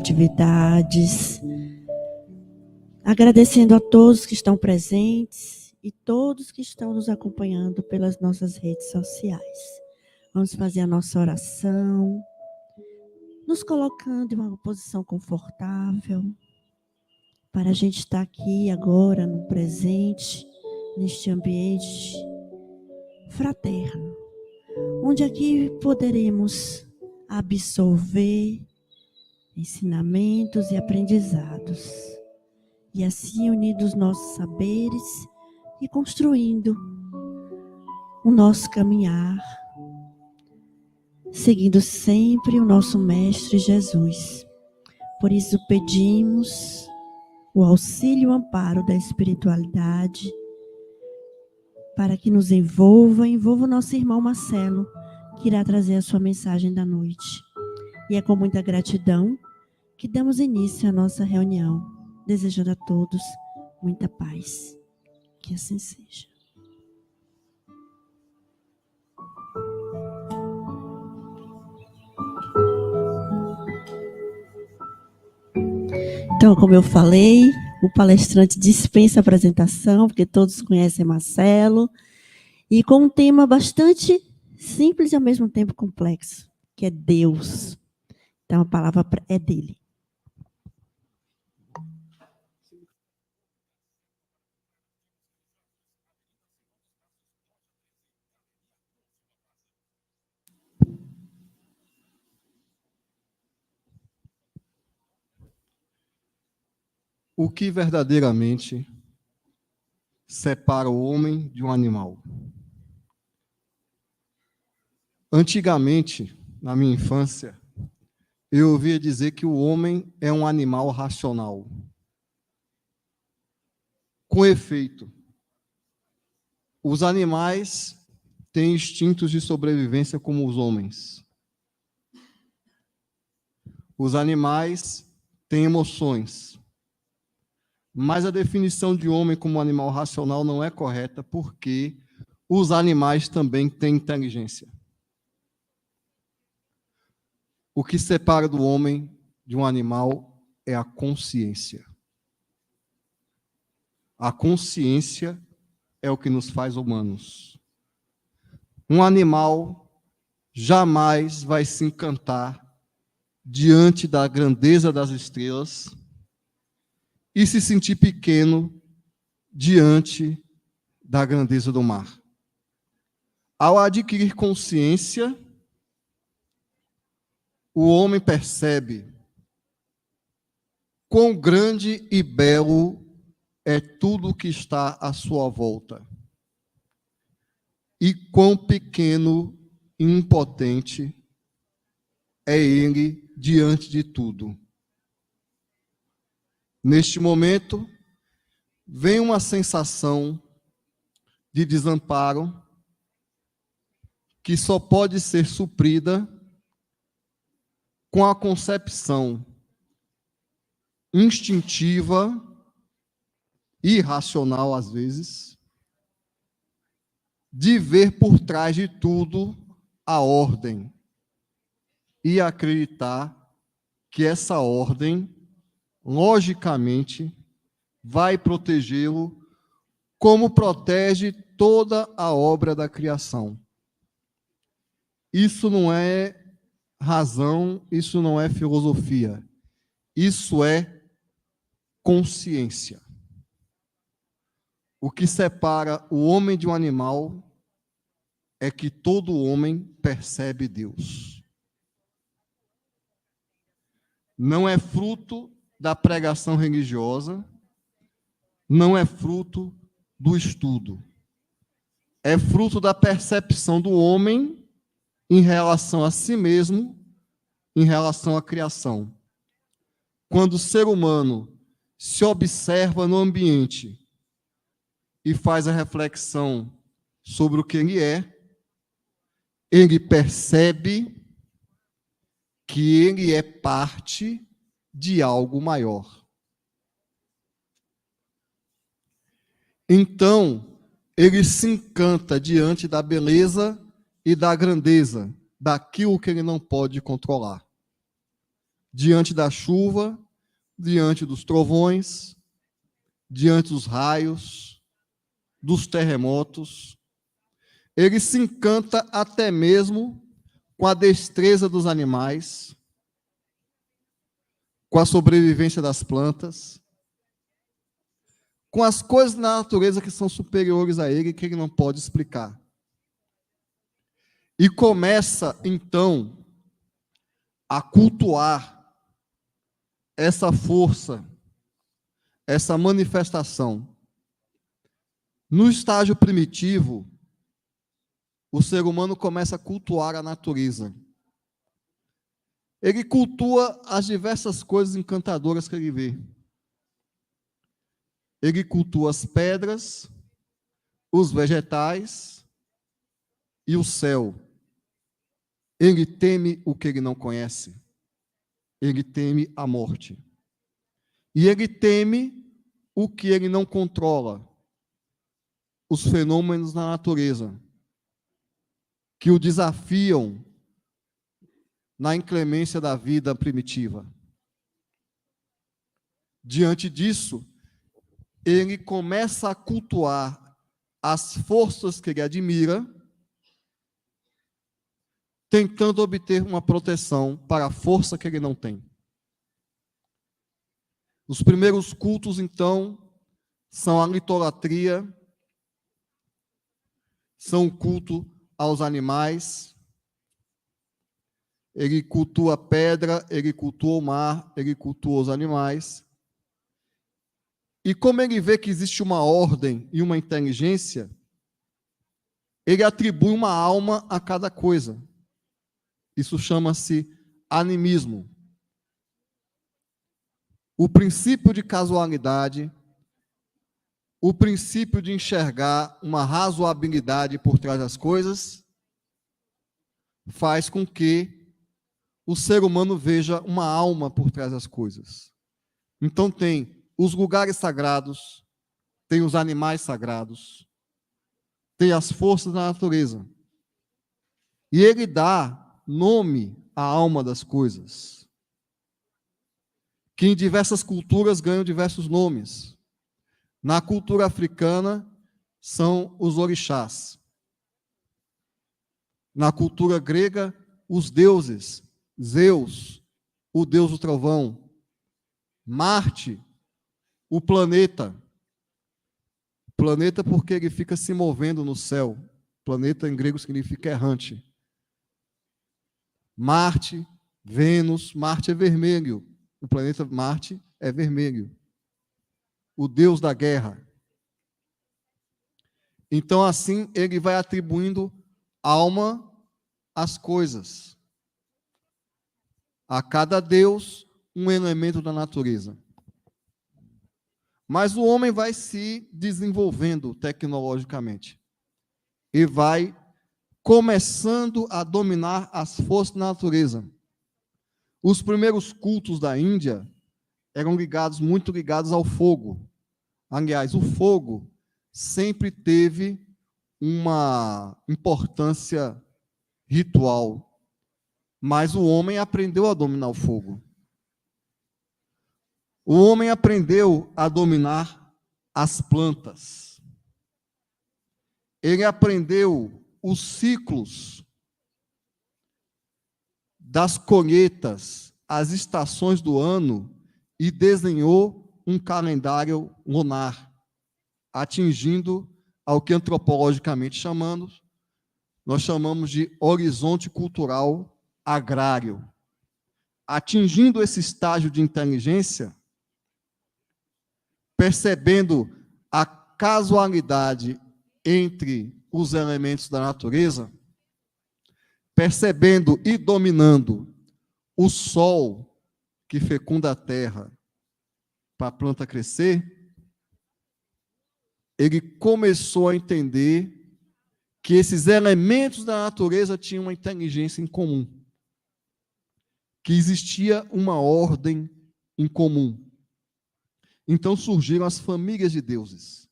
atividades. Agradecendo a todos que estão presentes e todos que estão nos acompanhando pelas nossas redes sociais. Vamos fazer a nossa oração, nos colocando em uma posição confortável, para a gente estar aqui agora, no presente, neste ambiente fraterno, onde aqui poderemos absorver ensinamentos e aprendizados, e assim unindo os nossos saberes e construindo o nosso caminhar, seguindo sempre o nosso Mestre Jesus. Por isso pedimos o auxílio e o amparo da espiritualidade, para que nos envolva o nosso irmão Marcelo, que irá trazer a sua mensagem da noite. E é com muita gratidão que damos início à nossa reunião, desejando a todos muita paz. Que assim seja. Então, como eu falei, o palestrante dispensa a apresentação, porque todos conhecem Marcelo, e com um tema bastante simples e ao mesmo tempo complexo, que é Deus. Então, a palavra é dele. O que verdadeiramente separa o homem de um animal? Antigamente, na minha infância, eu ouvia dizer que o homem é um animal racional. Com efeito, os animais têm instintos de sobrevivência como os homens. Os animais têm emoções. Mas a definição de homem como animal racional não é correta, porque os animais também têm inteligência. O que separa do homem de um animal é a consciência. A consciência é o que nos faz humanos. Um animal jamais vai se encantar diante da grandeza das estrelas e se sentir pequeno diante da grandeza do mar. Ao adquirir consciência, o homem percebe quão grande e belo é tudo que está à sua volta e quão pequeno e impotente é ele diante de tudo. Neste momento, vem uma sensação de desamparo que só pode ser suprida com a concepção instintiva, irracional às vezes, de ver por trás de tudo a ordem e acreditar que essa ordem logicamente, vai protegê-lo como protege toda a obra da criação. Isso não é razão, isso não é filosofia. Isso é consciência. O que separa o homem de um animal é que todo homem percebe Deus. Não é fruto da pregação religiosa, não é fruto do estudo. É fruto da percepção do homem em relação a si mesmo, em relação à criação. Quando o ser humano se observa no ambiente e faz a reflexão sobre o que ele percebe que ele é parte de algo maior. Então, ele se encanta diante da beleza e da grandeza daquilo que ele não pode controlar, diante da chuva, diante dos trovões, diante dos raios, dos terremotos. Ele se encanta até mesmo com a destreza dos animais, com a sobrevivência das plantas, com as coisas da natureza que são superiores a ele, que ele não pode explicar. E começa, então, a cultuar essa força, essa manifestação. No estágio primitivo, o ser humano começa a cultuar a natureza. Ele cultua as diversas coisas encantadoras que ele vê. Ele cultua as pedras, os vegetais e o céu. Ele teme o que ele não conhece. Ele teme a morte. E ele teme o que ele não controla, os fenômenos da natureza, que o desafiam na inclemência da vida primitiva. Diante disso, ele começa a cultuar as forças que ele admira, tentando obter uma proteção para a força que ele não tem. Os primeiros cultos, então, são a litolatria, são o culto aos animais. Ele cultua a pedra, ele cultua o mar, ele cultua os animais. E como ele vê que existe uma ordem e uma inteligência, ele atribui uma alma a cada coisa. Isso chama-se animismo. O princípio de casualidade, o princípio de enxergar uma razoabilidade por trás das coisas, faz com que o ser humano veja uma alma por trás das coisas. Então tem os lugares sagrados, tem os animais sagrados, tem as forças da natureza. E ele dá nome à alma das coisas, que em diversas culturas ganham diversos nomes. Na cultura africana, são os orixás. Na cultura grega, os deuses. Zeus, o deus do trovão. Marte, o planeta. Planeta porque ele fica se movendo no céu. Planeta em grego significa errante. Marte, Vênus. Marte é vermelho. O planeta Marte é vermelho. O deus da guerra. Então, assim, ele vai atribuindo alma às coisas. A cada deus, um elemento da natureza. Mas o homem vai se desenvolvendo tecnologicamente. E vai começando a dominar as forças da natureza. Os primeiros cultos da Índia eram muito ligados ao fogo. Aliás, o fogo sempre teve uma importância ritual, mas o homem aprendeu a dominar o fogo. O homem aprendeu a dominar as plantas. Ele aprendeu os ciclos das colheitas, as estações do ano, e desenhou um calendário lunar, atingindo ao que antropologicamente nós chamamos de horizonte cultural agrário. Atingindo esse estágio de inteligência, percebendo a casualidade entre os elementos da natureza, percebendo e dominando o sol que fecunda a terra para a planta crescer, ele começou a entender que esses elementos da natureza tinham uma inteligência em comum, que existia uma ordem em comum. Então surgiram as famílias de deuses.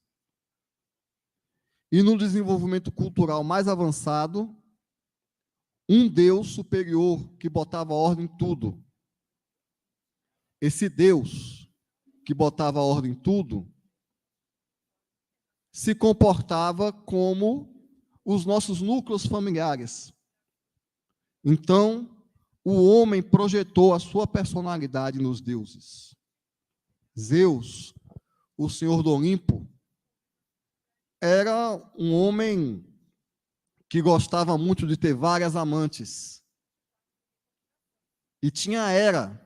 E no desenvolvimento cultural mais avançado, um Deus superior que botava ordem em tudo. esse Deus que botava ordem em tudo, se comportava como os nossos núcleos familiares. Então, o homem projetou a sua personalidade nos deuses. Zeus, o senhor do Olimpo, era um homem que gostava muito de ter várias amantes. E tinha Hera,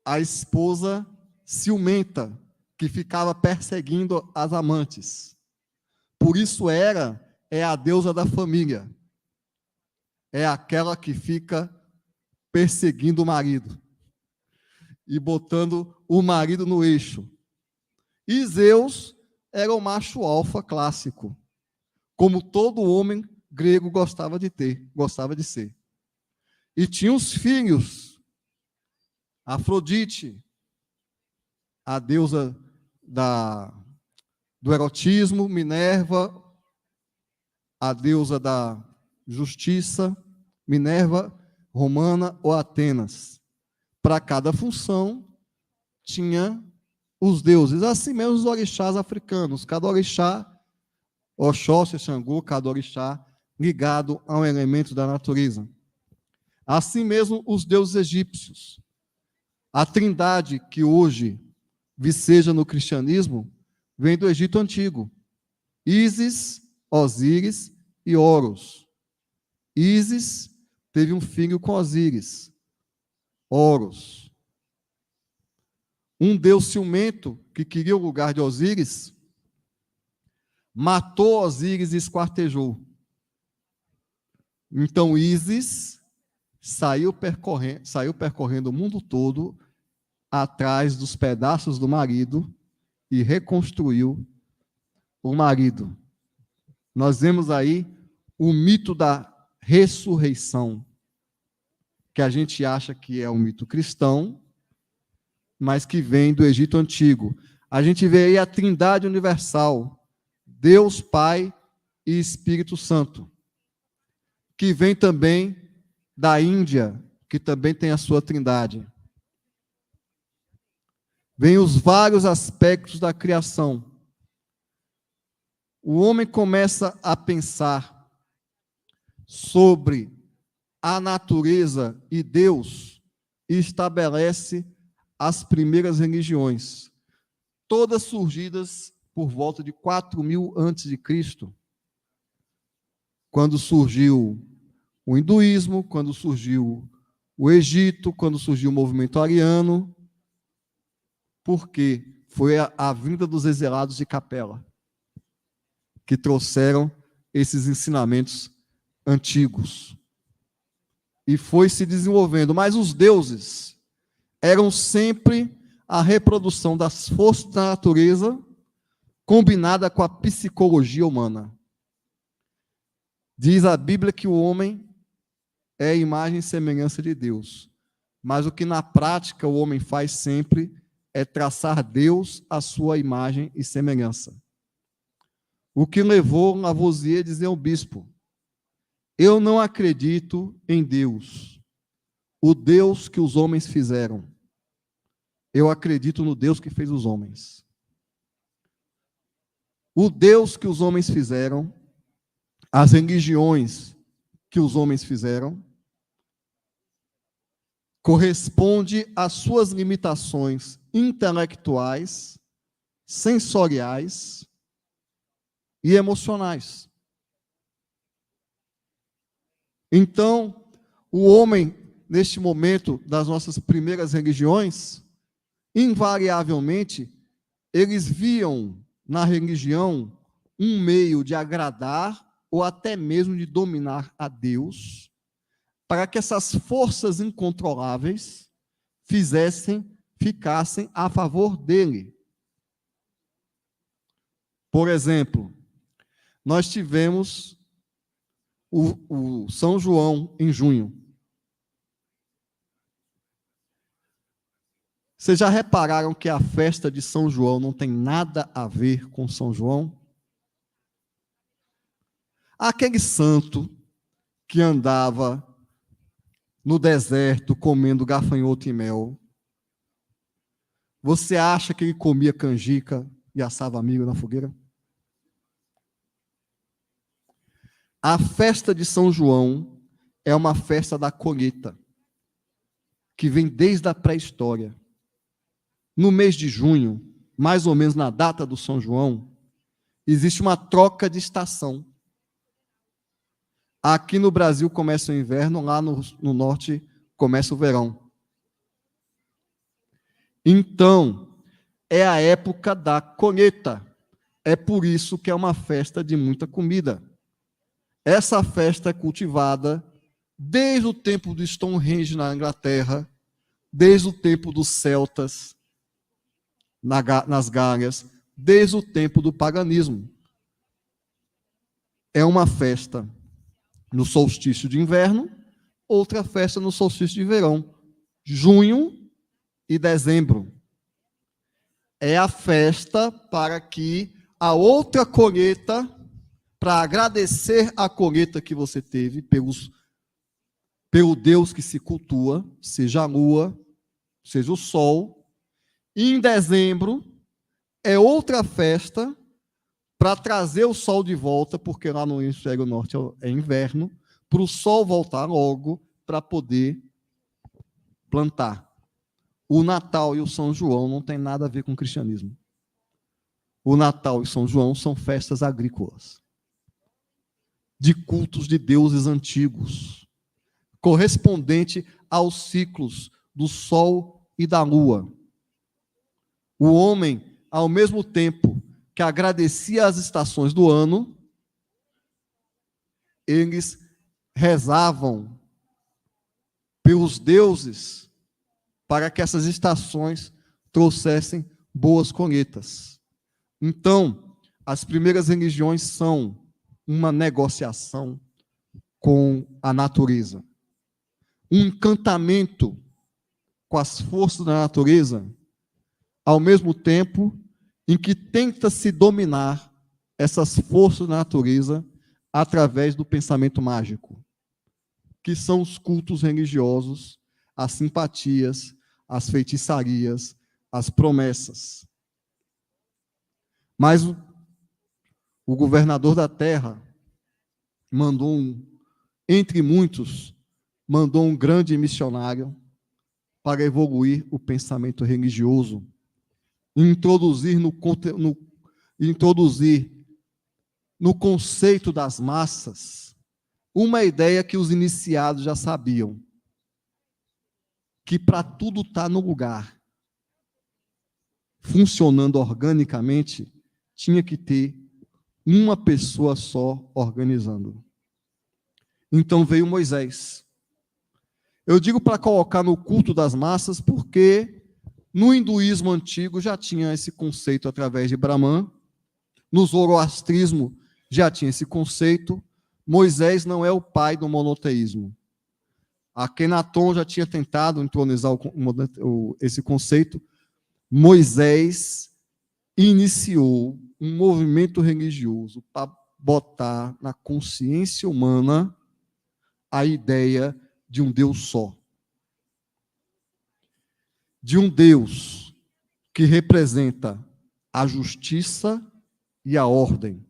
a esposa ciumenta, que ficava perseguindo as amantes. Por isso, Hera é a deusa da família. É aquela que fica perseguindo o marido e botando o marido no eixo. E Zeus era o macho alfa clássico, como todo homem grego gostava de ser. E tinha os filhos, Afrodite, a deusa do erotismo, Minerva, a deusa da justiça, Minerva romana ou Atenas. Para cada função tinha os deuses, assim mesmo os orixás africanos, cada orixá, Oxóssi, Xangô, cada orixá ligado a um elemento da natureza. Assim mesmo os deuses egípcios. A trindade que hoje viceja no cristianismo vem do Egito Antigo. Ísis, Osíris e Horus. Ísis teve um filho com Osíris, Horus. Um deus ciumento que queria o lugar de Osíris, matou Osíris e esquartejou. Então Ísis saiu percorrendo o mundo todo atrás dos pedaços do marido e reconstruiu o marido. Nós vemos aí o mito da ressurreição, que a gente acha que é um mito cristão, mas que vem do Egito Antigo. A gente vê aí a Trindade Universal, Deus, Pai e Espírito Santo, que vem também da Índia, que também tem a sua trindade. Vem os vários aspectos da criação. O homem começa a pensar sobre a natureza e Deus e estabelece as primeiras religiões, todas surgidas por volta de 4.000 a.C., quando surgiu o hinduísmo, quando surgiu o Egito, quando surgiu o movimento ariano, porque foi a vinda dos exilados de Capela que trouxeram esses ensinamentos antigos. E foi se desenvolvendo. Mas os deuses eram sempre a reprodução das forças da natureza combinada com a psicologia humana. Diz a Bíblia que o homem é a imagem e semelhança de Deus. Mas o que na prática o homem faz sempre é traçar Deus à sua imagem e semelhança. O que levou Lavoisier a dizer ao bispo: eu não acredito em Deus, o Deus que os homens fizeram. Eu acredito no Deus que fez os homens. O Deus que os homens fizeram, as religiões que os homens fizeram, corresponde às suas limitações intelectuais, sensoriais e emocionais. Então, o homem, neste momento das nossas primeiras religiões, invariavelmente, eles viam na religião um meio de agradar ou até mesmo de dominar a Deus, para que essas forças incontroláveis ficassem a favor dele. Por exemplo, nós tivemos o São João em junho. Vocês já repararam que a festa de São João não tem nada a ver com São João? Aquele santo que andava no deserto comendo gafanhoto e mel, Você acha que ele comia canjica e assava milho na fogueira? A festa de São João é uma festa da colheita, que vem desde a pré-história. No mês de junho, mais ou menos na data do São João, existe uma troca de estação. Aqui no Brasil começa o inverno, lá no norte começa o verão. Então, é a época da colheita. É por isso que é uma festa de muita comida. Essa festa é cultivada desde o tempo do Stonehenge na Inglaterra, desde o tempo dos celtas nas Gálias, desde o tempo do paganismo. É uma festa no solstício de inverno, outra festa no solstício de verão, junho e dezembro. É a festa para que a outra colheita, para agradecer a colheita que você teve pelo Deus que se cultua, seja a lua, seja o sol. E em dezembro é outra festa para trazer o sol de volta, porque lá no hemisfério norte é inverno, para o sol voltar logo para poder plantar. O Natal e o São João não tem nada a ver com o cristianismo. O Natal e São João são festas agrícolas, de cultos de deuses antigos, correspondente aos ciclos do sol e da lua. O homem, ao mesmo tempo que agradecia as estações do ano, eles rezavam pelos deuses para que essas estações trouxessem boas colheitas. Então, as primeiras religiões são uma negociação com a natureza, um encantamento com as forças da natureza, ao mesmo tempo em que tenta-se dominar essas forças da natureza através do pensamento mágico, que são os cultos religiosos, as simpatias, as feitiçarias, as promessas. Mas o governador da terra entre muitos, mandou um grande missionário para evoluir o pensamento religioso, introduzir no conceito das massas uma ideia que os iniciados já sabiam, que para tudo estar no lugar, funcionando organicamente, tinha que ter uma pessoa só organizando. Então veio Moisés. Eu digo para colocar no culto das massas porque no hinduísmo antigo já tinha esse conceito através de Brahman, no zoroastrismo já tinha esse conceito. Moisés não é o pai do monoteísmo. Akenaton já tinha tentado entronizar esse conceito. Moisés iniciou um movimento religioso para botar na consciência humana a ideia de um Deus só. De um Deus que representa a justiça e a ordem.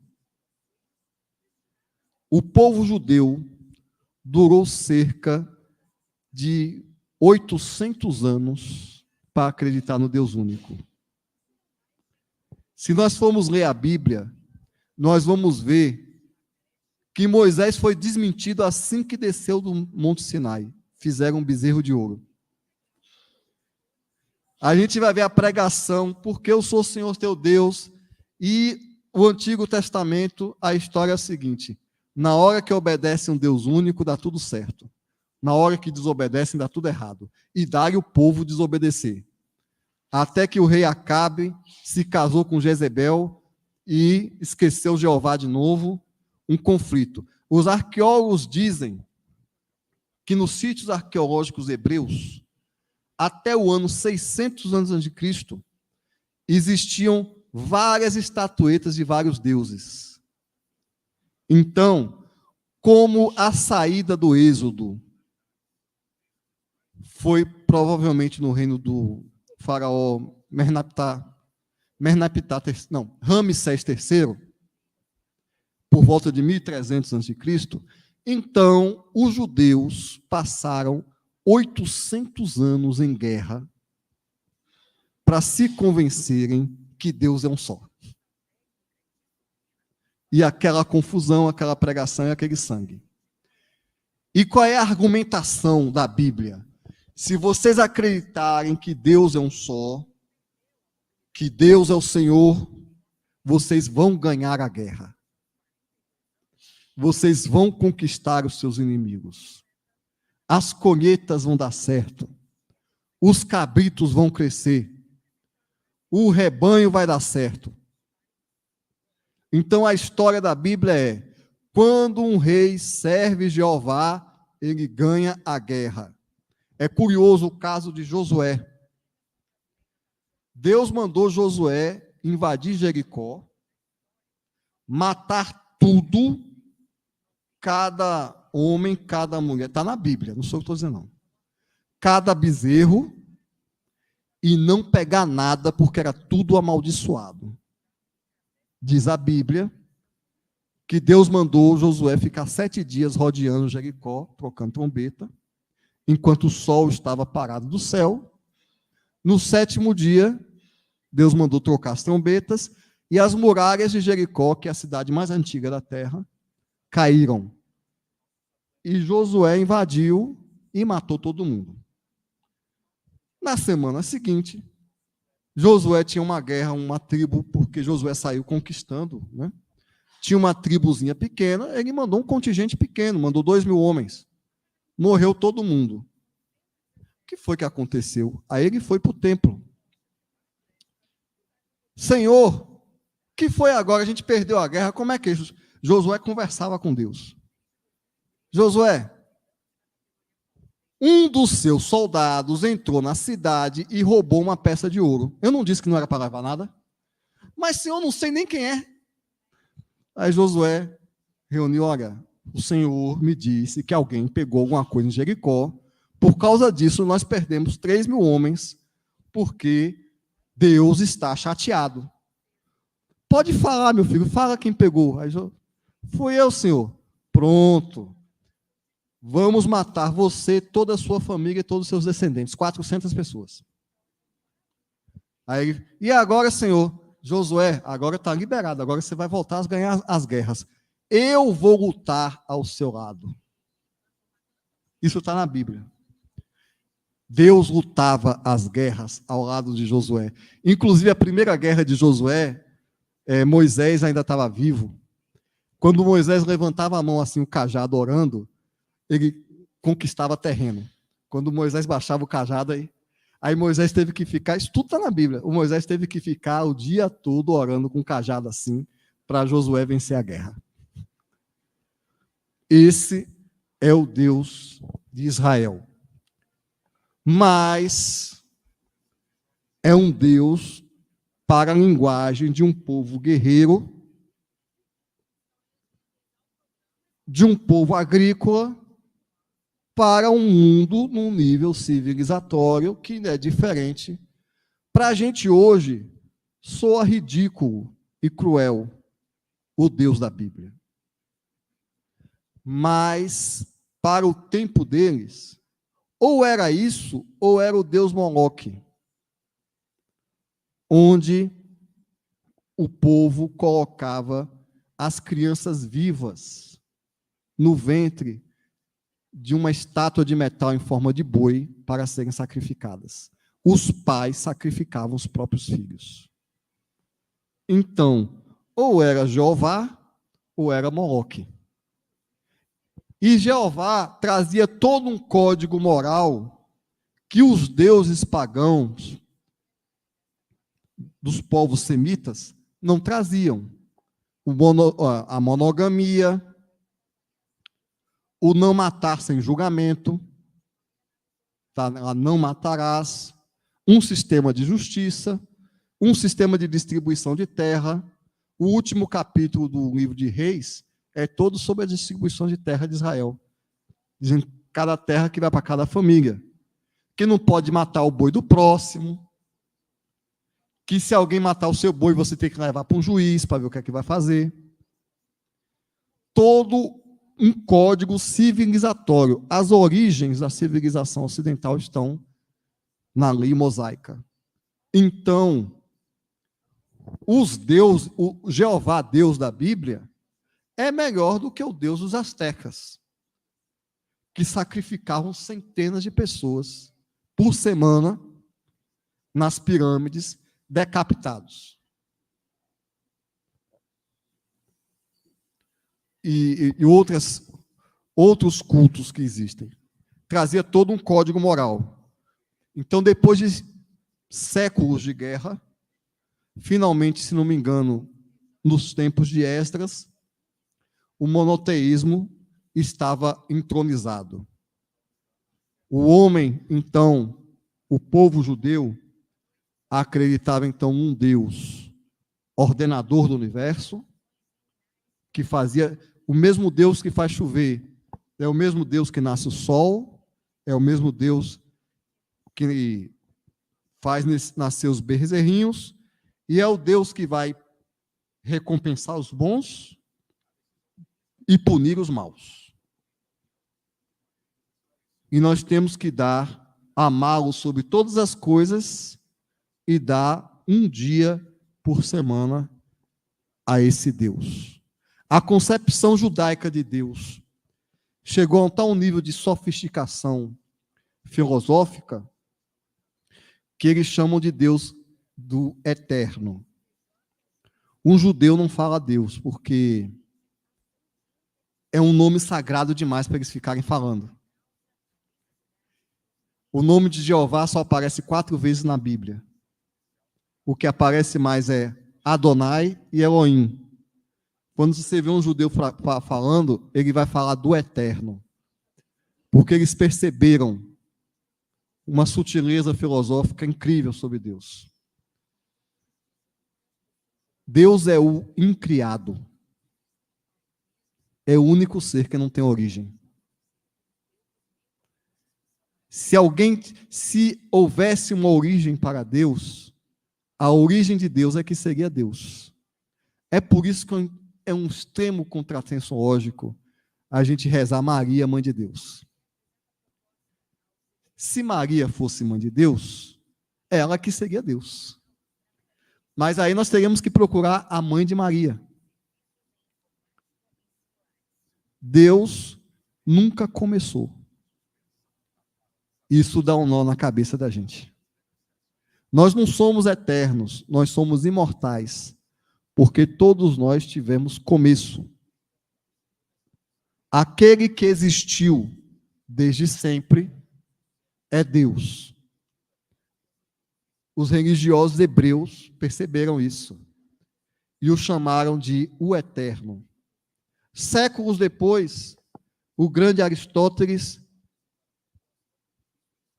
O povo judeu durou cerca de 800 anos para acreditar no Deus único. Se nós formos ler a Bíblia, nós vamos ver que Moisés foi desmentido assim que desceu do Monte Sinai. Fizeram um bezerro de ouro. A gente vai ver a pregação, porque eu sou o Senhor teu Deus, e o Antigo Testamento, a história é a seguinte: na hora que obedece um Deus único, dá tudo certo. Na hora que desobedecem, dá tudo errado. E dá-lhe o povo desobedecer. Até que o rei Acabe se casou com Jezebel e esqueceu Jeová de novo, um conflito. Os arqueólogos dizem que nos sítios arqueológicos hebreus, até o ano 600 antes de Cristo, existiam várias estatuetas de vários deuses. Então, como a saída do Êxodo foi provavelmente no reino faraó Ramsés III, por volta de 1300 a.C., então os judeus passaram 800 anos em guerra para se convencerem que Deus é um só. E aquela confusão, aquela pregação e aquele sangue. E qual é a argumentação da Bíblia? Se vocês acreditarem que Deus é um só, que Deus é o Senhor, vocês vão ganhar a guerra. Vocês vão conquistar os seus inimigos. As colheitas vão dar certo. Os cabritos vão crescer. O rebanho vai dar certo. Então a história da Bíblia é: quando um rei serve Jeová, ele ganha a guerra. É curioso o caso de Josué. Deus mandou Josué invadir Jericó, matar tudo, cada homem, cada mulher. Está na Bíblia, não sou eu que estou dizendo, não. Cada bezerro, e não pegar nada, porque era tudo amaldiçoado. Diz a Bíblia que Deus mandou Josué ficar 7 dias rodeando Jericó, trocando trombeta, enquanto o sol estava parado do céu. No 7º dia, Deus mandou trocar as trombetas, e as muralhas de Jericó, que é a cidade mais antiga da terra, caíram. E Josué invadiu e matou todo mundo. Na semana seguinte, Josué tinha uma guerra, uma tribo, porque Josué saiu conquistando, né? Tinha uma tribuzinha pequena, ele mandou um contingente pequeno, mandou 2.000 homens. Morreu todo mundo. O que foi que aconteceu? Aí ele foi para o templo. Senhor, o que foi agora? A gente perdeu a guerra, como é que é isso? Josué conversava com Deus. Josué, um dos seus soldados entrou na cidade e roubou uma peça de ouro. Eu não disse que não era para levar nada? Mas, Senhor, não sei nem quem é. Aí Josué reuniu, olha, o Senhor me disse que alguém pegou alguma coisa em Jericó. Por causa disso, nós perdemos 3.000 homens, porque Deus está chateado. Pode falar, meu filho, fala quem pegou. Aí, fui eu, Senhor. Pronto. Vamos matar você, toda a sua família e todos os seus descendentes. 400 pessoas. Aí, e agora, Senhor, Josué, agora está liberado, agora você vai voltar a ganhar as guerras. Eu vou lutar ao seu lado. Isso está na Bíblia. Deus lutava as guerras ao lado de Josué. Inclusive, a primeira guerra de Josué, Moisés ainda estava vivo. Quando Moisés levantava a mão assim, o cajado, orando, ele conquistava terreno. Quando Moisés baixava o cajado, aí Moisés teve que ficar, isso tudo está na Bíblia, o Moisés teve que ficar o dia todo orando com o cajado assim, para Josué vencer a guerra. Esse é o Deus de Israel. Mas é um Deus para a linguagem de um povo guerreiro, de um povo agrícola, para um mundo num nível civilizatório que é diferente. Para a gente hoje, soa ridículo e cruel o Deus da Bíblia. Mas, para o tempo deles, ou era isso, ou era o Deus Moloque, onde o povo colocava as crianças vivas no ventre de uma estátua de metal em forma de boi para serem sacrificadas. Os pais sacrificavam os próprios filhos. Então, ou era Jeová, ou era Moloque. E Jeová trazia todo um código moral que os deuses pagãos dos povos semitas não traziam. A monogamia, o não matar sem julgamento, tá? Não matarás, um sistema de justiça, um sistema de distribuição de terra. O último capítulo do livro de Reis é todo sobre a distribuição de terra de Israel. Dizendo cada terra que vai para cada família. Que não pode matar o boi do próximo, que se alguém matar o seu boi, você tem que levar para um juiz para ver o que é que vai fazer. Todo um código civilizatório. As origens da civilização ocidental estão na lei mosaica. Então, o Jeová, Deus da Bíblia, é melhor do que o Deus dos astecas, que sacrificavam centenas de pessoas por semana nas pirâmides, decapitados. E outros cultos que existem. Trazia todo um código moral. Então, depois de séculos de guerra, finalmente, se não me engano, nos tempos de Esdras, o monoteísmo estava entronizado. O homem, então, o povo judeu, acreditava, então, num Deus ordenador do universo, que fazia o mesmo Deus que faz chover, é o mesmo Deus que nasce o sol, é o mesmo Deus que faz nascer os bezerrinhos, e é o Deus que vai recompensar os bons e punir os maus. E nós temos que amá-lo sobre todas as coisas e dar um dia por semana a esse Deus. A concepção judaica de Deus chegou a tal nível de sofisticação filosófica que eles chamam de Deus do eterno. Um judeu não fala Deus, porque é um nome sagrado demais para eles ficarem falando. O nome de Jeová só aparece 4 vezes na Bíblia. O que aparece mais é Adonai e Elohim. Quando você vê um judeu falando, ele vai falar do eterno. Porque eles perceberam uma sutileza filosófica incrível sobre Deus. Deus é o incriado. É o único ser que não tem origem. Se houvesse uma origem para Deus, a origem de Deus é que seria Deus. É por isso que é um extremo contrassenso lógico a gente rezar Maria, mãe de Deus. Se Maria fosse mãe de Deus, ela que seria Deus. Mas aí nós teríamos que procurar a mãe de Maria. Deus nunca começou. Isso dá um nó na cabeça da gente. Nós não somos eternos, nós somos imortais, porque todos nós tivemos começo. Aquele que existiu desde sempre é Deus. Os religiosos hebreus perceberam isso e o chamaram de o Eterno. Séculos depois, o grande Aristóteles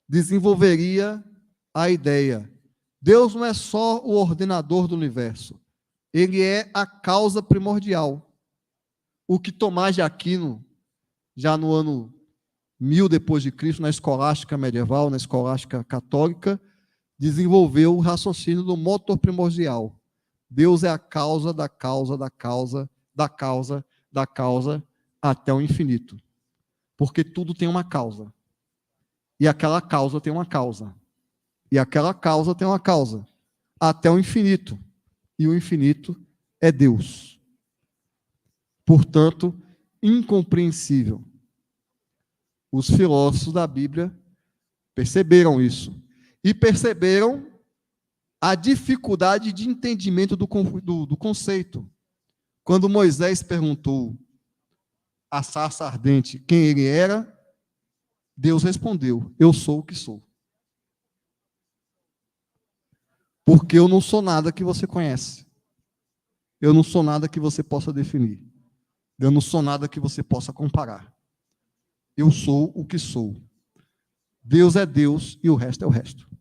desenvolveria a ideia: Deus não é só o ordenador do universo, ele é a causa primordial. O que Tomás de Aquino, já no ano 1000 depois de Cristo, na escolástica medieval, na escolástica católica, desenvolveu o raciocínio do motor primordial. Deus é a causa da causa da causa da causa da causa até o infinito. Porque tudo tem uma causa. E aquela causa tem uma causa. E aquela causa tem uma causa. Até o infinito. E o infinito é Deus. Portanto, incompreensível. Os filósofos da Bíblia perceberam isso. E perceberam a dificuldade de entendimento do conceito. Quando Moisés perguntou à sarça ardente quem ele era, Deus respondeu: eu sou o que sou. Porque eu não sou nada que você conhece. Eu não sou nada que você possa definir. Eu não sou nada que você possa comparar. Eu sou o que sou. Deus é Deus e o resto é o resto.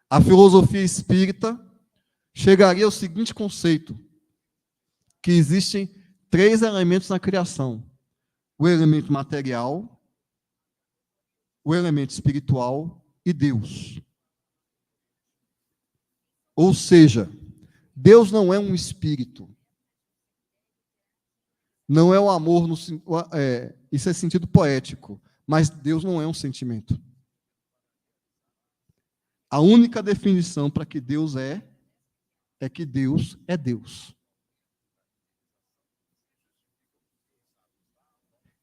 A filosofia espírita chegaria ao seguinte conceito: que existem 3 elementos na criação: o elemento material, o elemento espiritual e Deus. Ou seja, Deus não é um espírito. Não é o amor, isso é sentido poético, mas Deus não é um sentimento. A única definição para que Deus é que Deus é Deus.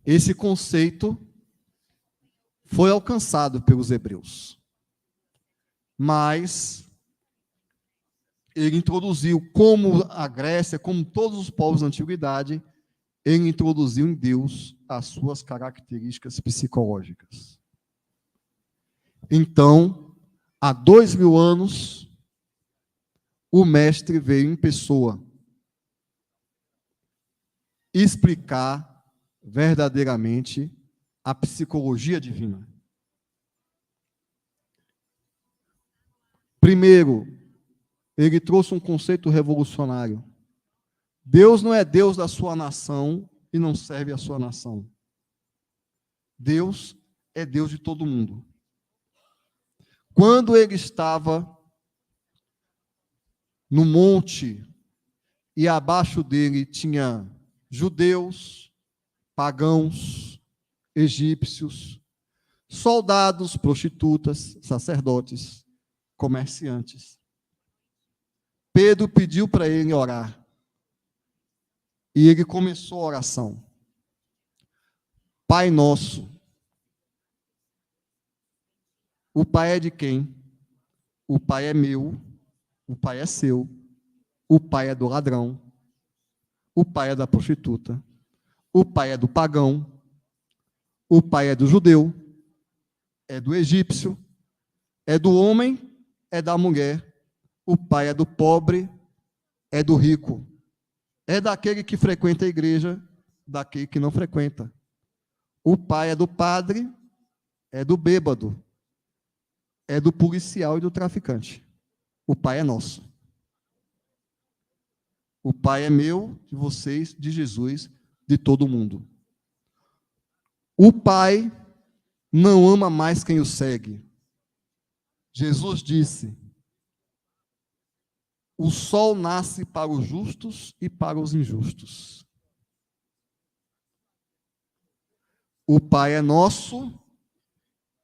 Esse conceito foi alcançado pelos hebreus. Mas ele introduziu, como a Grécia, como todos os povos da antiguidade, ele introduziu em Deus as suas características psicológicas. Então, há 2000 anos, o mestre veio em pessoa explicar verdadeiramente a psicologia divina. Primeiro, ele trouxe um conceito revolucionário. Deus não é Deus da sua nação e não serve a sua nação. Deus é Deus de todo mundo. Quando ele estava no monte e abaixo dele tinha judeus, pagãos, egípcios, soldados, prostitutas, sacerdotes, comerciantes. Pedro pediu para ele orar. E ele começou a oração. Pai nosso. O Pai é de quem? O Pai é meu. O Pai é seu. O Pai é do ladrão. O Pai é da prostituta. O Pai é do pagão. O Pai é do judeu. É do egípcio. É do homem. É da mulher. O Pai é do pobre. É do rico. É daquele que frequenta a igreja, daquele que não frequenta. O Pai é do padre, é do bêbado, é do policial e do traficante. O Pai é nosso. O Pai é meu, de vocês, de Jesus, de todo mundo. O Pai não ama mais quem o segue. Jesus disse: o sol nasce para os justos e para os injustos. O Pai é nosso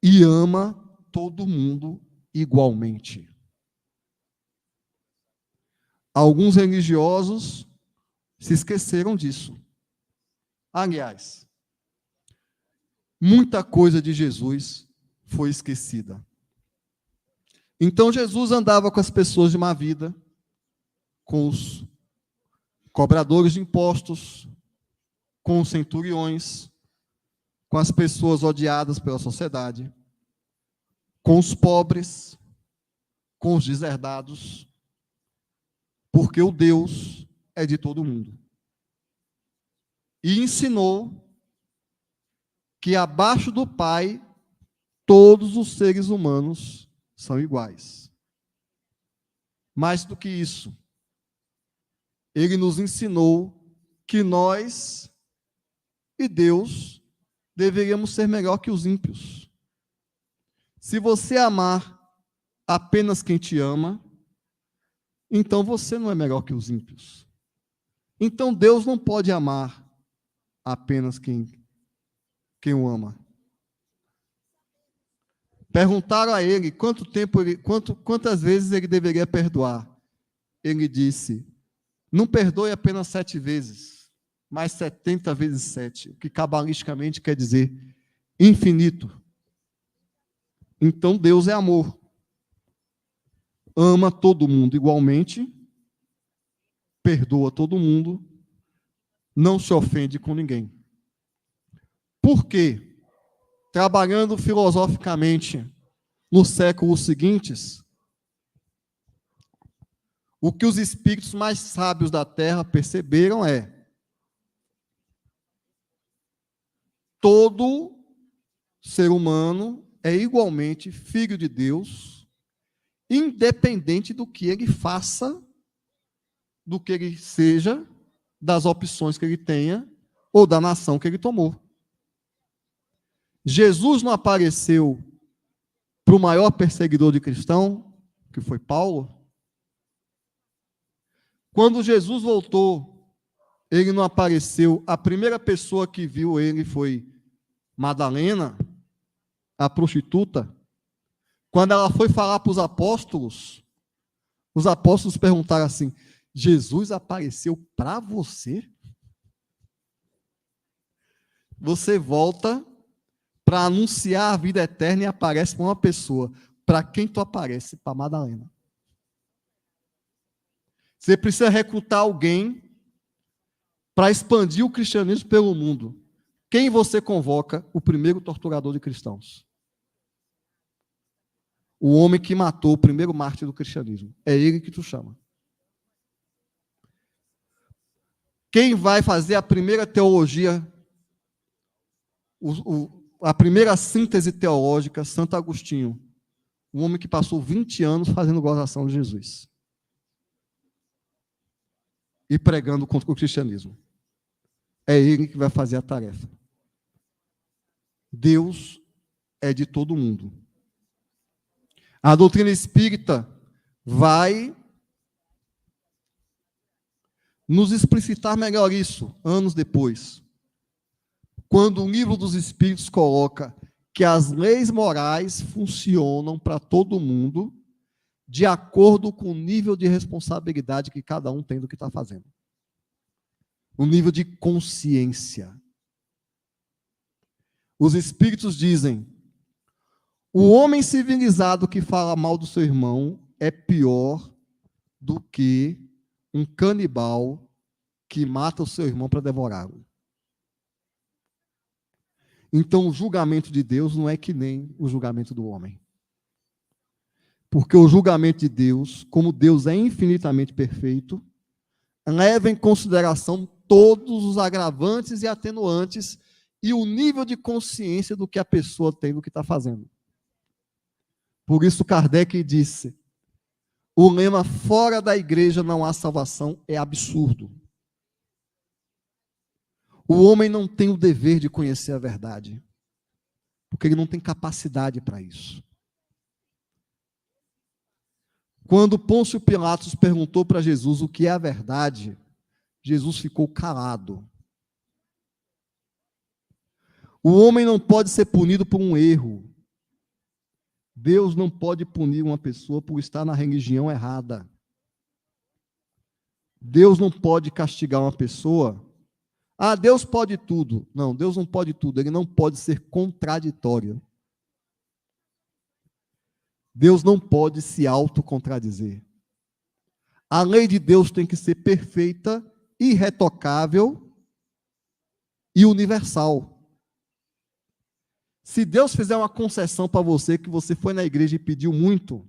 e ama todo mundo igualmente. Alguns religiosos se esqueceram disso. Aliás, muita coisa de Jesus foi esquecida. Então Jesus andava com as pessoas de má vida, com os cobradores de impostos, com os centuriões, com as pessoas odiadas pela sociedade, com os pobres, com os deserdados, porque o Deus é de todo mundo. E ensinou que abaixo do Pai, todos os seres humanos são iguais. Mais do que isso, ele nos ensinou que nós e Deus deveríamos ser melhor que os ímpios. Se você amar apenas quem te ama, então você não é melhor que os ímpios. Então Deus não pode amar apenas quem o ama. Perguntaram a ele quantas vezes ele deveria perdoar. Ele disse: não perdoe apenas 7 vezes, mas 70 vezes 7, o que cabalisticamente quer dizer infinito. Então Deus é amor. Ama todo mundo igualmente, perdoa todo mundo, não se ofende com ninguém. Por quê? Trabalhando filosoficamente nos séculos seguintes, o que os espíritos mais sábios da Terra perceberam é: todo ser humano é igualmente filho de Deus, independente do que ele faça, do que ele seja, das opções que ele tenha ou da nação que ele tomou. Jesus não apareceu para o maior perseguidor de cristão, que foi Paulo, Quando Jesus voltou, ele não apareceu. A primeira pessoa que viu ele foi Madalena, a prostituta. Quando ela foi falar para os apóstolos perguntaram assim: Jesus apareceu para você? Você volta para anunciar a vida eterna e aparece para uma pessoa. Para quem tu aparece? Para Madalena. Você precisa recrutar alguém para expandir o cristianismo pelo mundo. Quem você convoca? O primeiro torturador de cristãos. O homem que matou o primeiro mártir do cristianismo. É ele que tu chama. Quem vai fazer a primeira teologia, a primeira síntese teológica? Santo Agostinho. Um homem que passou 20 anos fazendo gozação de Jesus. E pregando contra o cristianismo. É ele que vai fazer a tarefa. Deus é de todo mundo. A doutrina espírita vai nos explicitar melhor isso, anos depois. Quando o livro dos Espíritos coloca que as leis morais funcionam para todo mundo de acordo com o nível de responsabilidade que cada um tem do que está fazendo. O nível de consciência. Os Espíritos dizem: o homem civilizado que fala mal do seu irmão é pior do que um canibal que mata o seu irmão para devorá-lo. Então, o julgamento de Deus não é que nem o julgamento do homem. Porque o julgamento de Deus, como Deus é infinitamente perfeito, leva em consideração todos os agravantes e atenuantes e o nível de consciência do que a pessoa tem do que está fazendo. Por isso, Kardec disse: o lema "fora da igreja não há salvação" é absurdo. O homem não tem o dever de conhecer a verdade, porque ele não tem capacidade para isso. Quando Pôncio Pilatos perguntou para Jesus o que é a verdade, Jesus ficou calado. O homem não pode ser punido por um erro. Deus não pode punir uma pessoa por estar na religião errada. Deus não pode castigar uma pessoa. Ah, Deus pode tudo. Não, Deus não pode tudo. Ele não pode ser contraditório. Deus não pode se autocontradizer. A lei de Deus tem que ser perfeita, irretocável e universal. Se Deus fizer uma concessão para você, que você foi na igreja e pediu muito,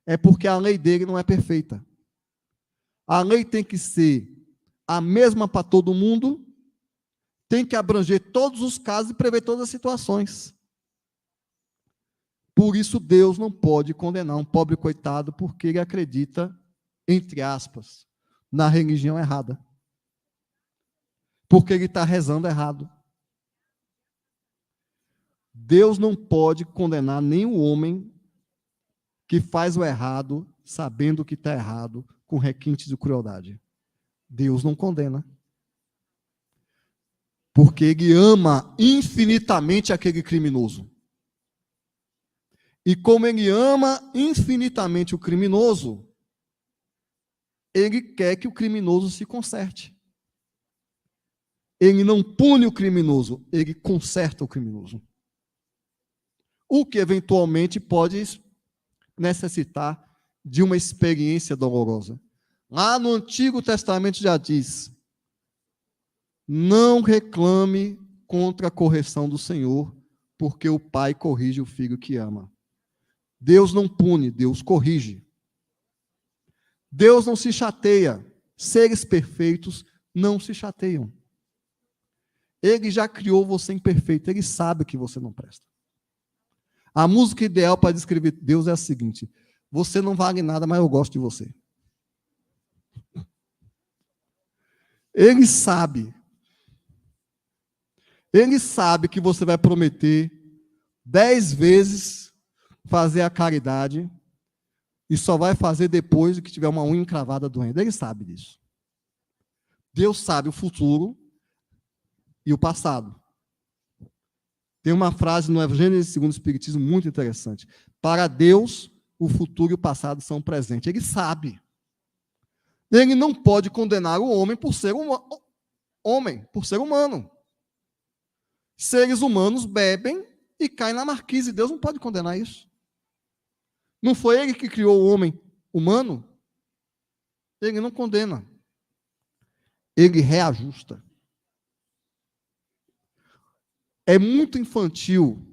é porque a lei dele não é perfeita. A lei tem que ser a mesma para todo mundo, tem que abranger todos os casos e prever todas as situações. Por isso, Deus não pode condenar um pobre coitado porque ele acredita, entre aspas, na religião errada. Porque ele está rezando errado. Deus não pode condenar nenhum homem que faz o errado, sabendo que está errado, com requintes de crueldade. Deus não condena. Porque ele ama infinitamente aquele criminoso. E como ele ama infinitamente o criminoso, ele quer que o criminoso se conserte. Ele não pune o criminoso, ele conserta o criminoso. O que eventualmente pode necessitar de uma experiência dolorosa. Lá no Antigo Testamento já diz: não reclame contra a correção do Senhor, porque o pai corrige o filho que ama. Deus não pune, Deus corrige. Deus não se chateia. Seres perfeitos não se chateiam. Ele já criou você imperfeito, ele sabe que você não presta. A música ideal para descrever Deus é a seguinte: você não vale nada, mas eu gosto de você. Ele sabe. Ele sabe que você vai prometer 10 vezes fazer a caridade, e só vai fazer depois que tiver uma unha encravada doendo. Ele sabe disso. Deus sabe o futuro e o passado. Tem uma frase no Evangelho segundo o Espiritismo muito interessante. Para Deus, o futuro e o passado são presentes. Ele sabe. Ele não pode condenar o homem por ser por ser humano. Seres humanos bebem e caem na marquise. Deus não pode condenar isso. Não foi ele que criou o homem humano? Ele não condena. Ele reajusta. É muito infantil,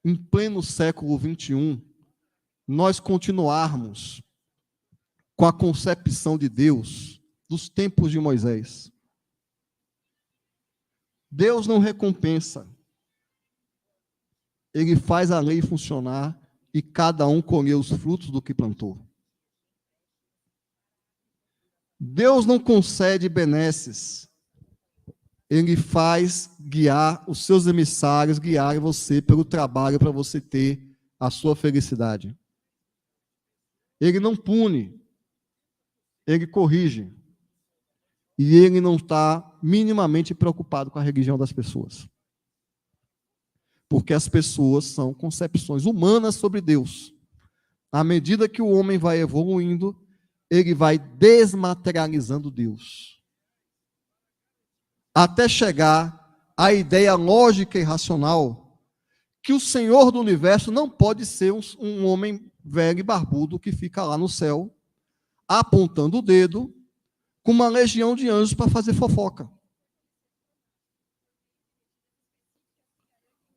em pleno século XXI, nós continuarmos com a concepção de Deus dos tempos de Moisés. Deus não recompensa. Ele faz a lei funcionar e cada um colher os frutos do que plantou. Deus não concede benesses. Ele faz guiar os seus emissários, guiar você pelo trabalho para você ter a sua felicidade. Ele não pune, ele corrige. E ele não está minimamente preocupado com a religião das pessoas. Porque as pessoas são concepções humanas sobre Deus. À medida que o homem vai evoluindo, ele vai desmaterializando Deus. Até chegar à ideia lógica e racional que o Senhor do universo não pode ser um homem velho e barbudo que fica lá no céu, apontando o dedo, com uma legião de anjos para fazer fofoca.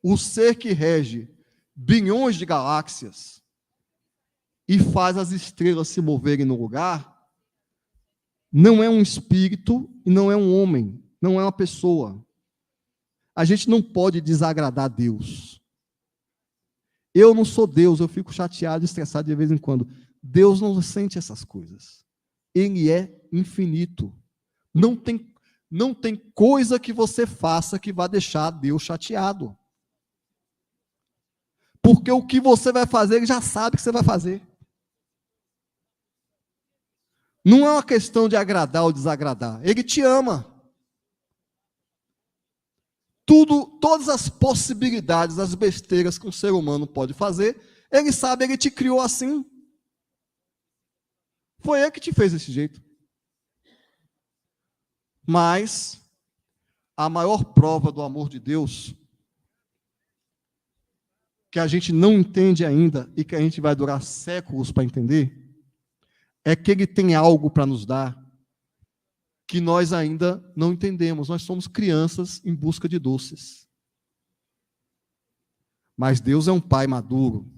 O ser que rege bilhões de galáxias e faz as estrelas se moverem no lugar, não é um espírito e não é um homem, não é uma pessoa. A gente não pode desagradar Deus. Eu não sou Deus, eu fico chateado e estressado de vez em quando. Deus não sente essas coisas. Ele é infinito. Não tem coisa que você faça que vá deixar Deus chateado. Porque o que você vai fazer, ele já sabe que você vai fazer. Não é uma questão de agradar ou desagradar. Ele te ama. Todas as possibilidades, as besteiras que um ser humano pode fazer, ele sabe, ele te criou assim. Foi ele que te fez desse jeito. Mas a maior prova do amor de Deus, que a gente não entende ainda e que a gente vai durar séculos para entender, é que ele tem algo para nos dar que nós ainda não entendemos. Nós somos crianças em busca de doces. Mas Deus é um pai maduro.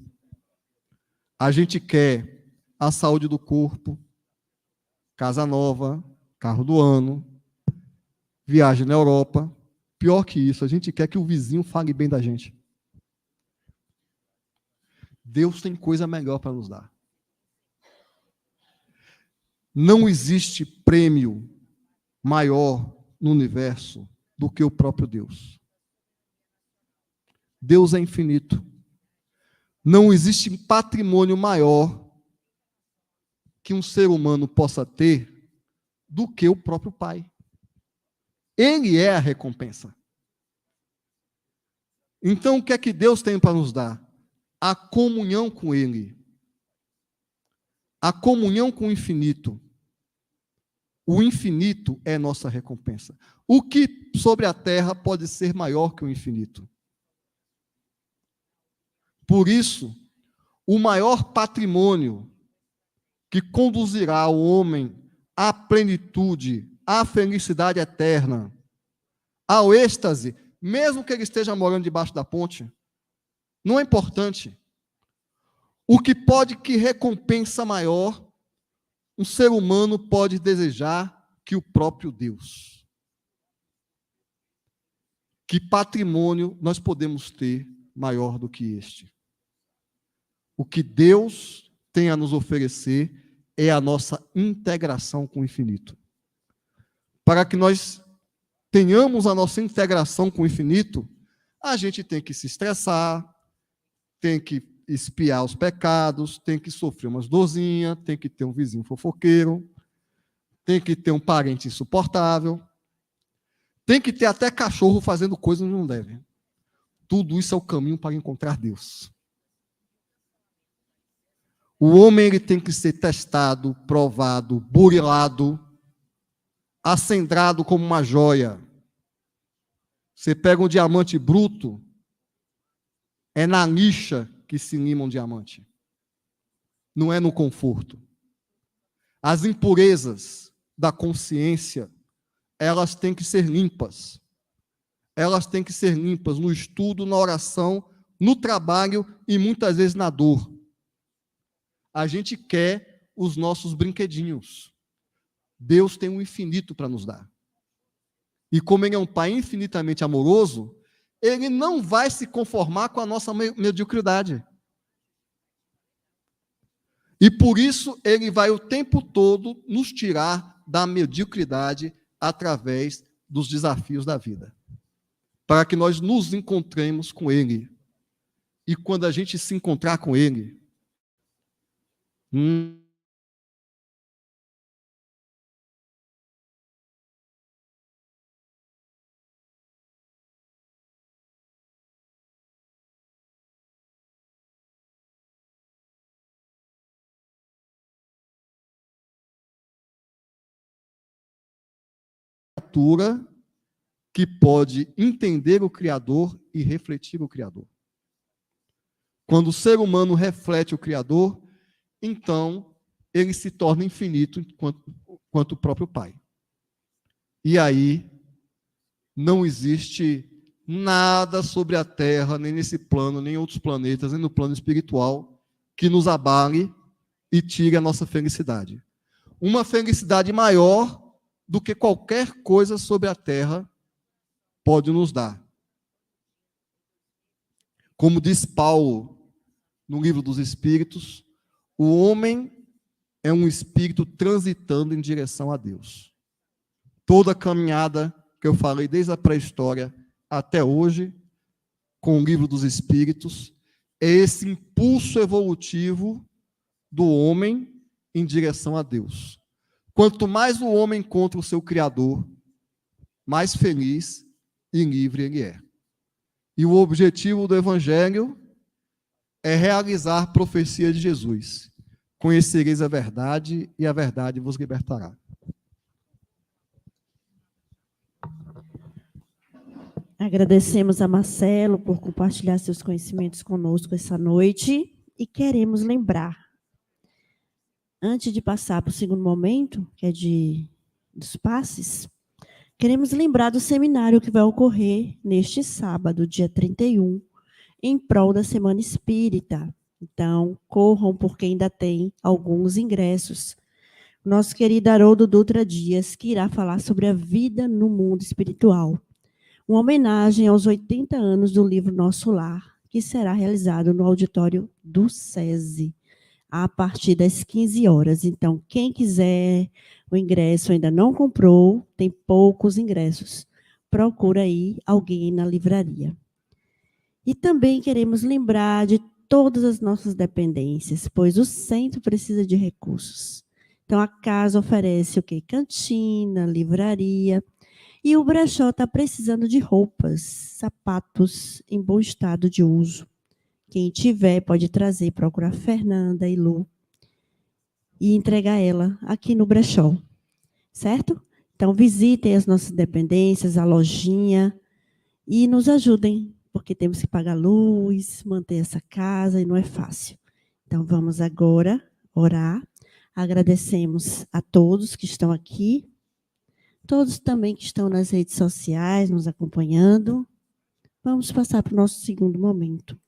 A gente quer a saúde do corpo, casa nova, carro do ano, viagem na Europa. Pior que isso, a gente quer que o vizinho fale bem da gente. Deus tem coisa melhor para nos dar. Não existe prêmio maior no universo do que o próprio Deus. Deus é infinito. Não existe patrimônio maior que um ser humano possa ter do que o próprio Pai. Ele é a recompensa. Então, o que é que Deus tem para nos dar? A comunhão com Ele. A comunhão com o infinito. O infinito é nossa recompensa. O que sobre a terra pode ser maior que o infinito? Por isso, o maior patrimônio que conduzirá o homem à plenitude, à felicidade eterna, ao êxtase, mesmo que ele esteja morando debaixo da ponte, não é importante. O que recompensa maior um ser humano pode desejar que o próprio Deus. Que patrimônio nós podemos ter maior do que este? O que Deus tem a nos oferecer é a nossa integração com o infinito. Para que nós tenhamos a nossa integração com o infinito, a gente tem que se estressar, tem que espiar os pecados, tem que sofrer umas dorzinhas, tem que ter um vizinho fofoqueiro, tem que ter um parente insuportável, tem que ter até cachorro fazendo coisas que não deve. Tudo isso é o caminho para encontrar Deus. O homem ele tem que ser testado, provado, burilado, acendrado como uma joia. Você pega um diamante bruto, é na lixa que se lima um diamante. Não é no conforto. As impurezas da consciência, elas têm que ser limpas. Elas têm que ser limpas no estudo, na oração, no trabalho e muitas vezes na dor. A gente quer os nossos brinquedinhos. Deus tem um infinito para nos dar. E como Ele é um Pai infinitamente amoroso, Ele não vai se conformar com a nossa mediocridade. E por isso, Ele vai o tempo todo nos tirar da mediocridade através dos desafios da vida. Para que nós nos encontremos com Ele. E quando a gente se encontrar com Ele, criatura que pode entender o Criador e refletir o Criador. Quando o ser humano reflete o Criador, então ele se torna infinito quanto o próprio Pai. E aí não existe nada sobre a Terra, nem nesse plano, nem em outros planetas, nem no plano espiritual, que nos abale e tire a nossa felicidade. Uma felicidade maior do que qualquer coisa sobre a Terra pode nos dar. Como diz Paulo no Livro dos Espíritos, o homem é um espírito transitando em direção a Deus. Toda a caminhada que eu falei desde a pré-história até hoje, com o Livro dos Espíritos, é esse impulso evolutivo do homem em direção a Deus. Quanto mais o homem encontra o seu Criador, mais feliz e livre ele é. E o objetivo do Evangelho é realizar a profecia de Jesus. Conhecereis a verdade e a verdade vos libertará. Agradecemos a Marcelo por compartilhar seus conhecimentos conosco essa noite e queremos lembrar, antes de passar para o segundo momento, que é dos passes, queremos lembrar do seminário que vai ocorrer neste sábado, dia 31, em prol da Semana Espírita. Então, corram, porque ainda tem alguns ingressos. Nosso querido Haroldo Dutra Dias, que irá falar sobre a vida no mundo espiritual. Uma homenagem aos 80 anos do livro Nosso Lar, que será realizado no auditório do SESI, a partir das 15 horas. Então, quem quiser o ingresso ainda não comprou, tem poucos ingressos. Procura aí alguém na livraria. E também queremos lembrar de todas as nossas dependências, pois o centro precisa de recursos. Então, a casa oferece o quê? Cantina, livraria. E o brechó está precisando de roupas, sapatos em bom estado de uso. Quem tiver pode trazer, procurar Fernanda e Lu e entregar ela aqui no brechó, certo? Então, visitem as nossas dependências, a lojinha e nos ajudem, porque temos que pagar luz, manter essa casa e não é fácil. Então, vamos agora orar. Agradecemos a todos que estão aqui, todos também que estão nas redes sociais nos acompanhando. Vamos passar para o nosso segundo momento.